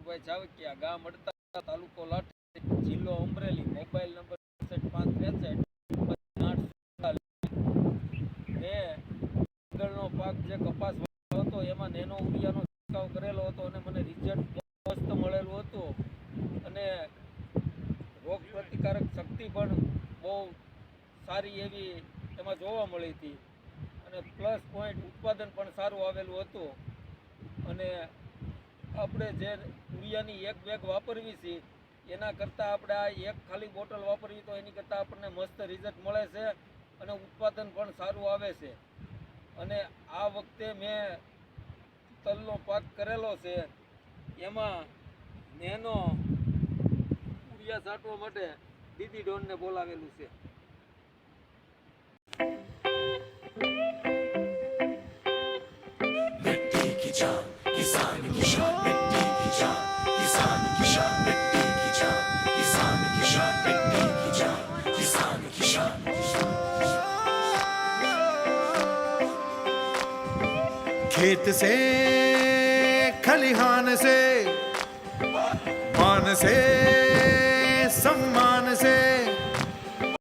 કિશોરભાઈ ચાવકિયા, ગામ અડતા, તાલુકો લાઠી, જિલ્લો અમરેલી, મોબાઈલ નંબર 6563 ને આગળનો પાક જે કપાસ હતો એમાં નેનો ઉરિયાનો છંટકાવ કરેલો હતો અને મને રિઝલ્ટ મસ્ત મળેલું હતું અને રોગ પ્રતિકારક શક્તિ પણ બહુ સારી એવી એમાં જોવા મળી હતી અને પ્લસ પોઈન્ટ ઉત્પાદન પણ સારું આવેલું હતું. અને આપણે જે ઉરિયાની એક બેગ વાપરવી છે એના કરતાં આપણે આ એક ખાલી બોટલ વાપરવી તો એની કરતાં આપણને મસ્ત રિઝલ્ટ મળે છે અને ઉત્પાદન પણ સારું આવે છે. અને આ વખતે મેં તલનો પાક કરેલો છે એમાં નેનો ઉરિયા છાંટવા માટે દીદી ડોનને બોલાવેલું છે. किसान की शान मिट्टी की जान, किसान की शान मिट्टी की जान, किसान की शान मिट्टी की जान, किसान की शान. खेत से खलिहान से मान से सम्मान से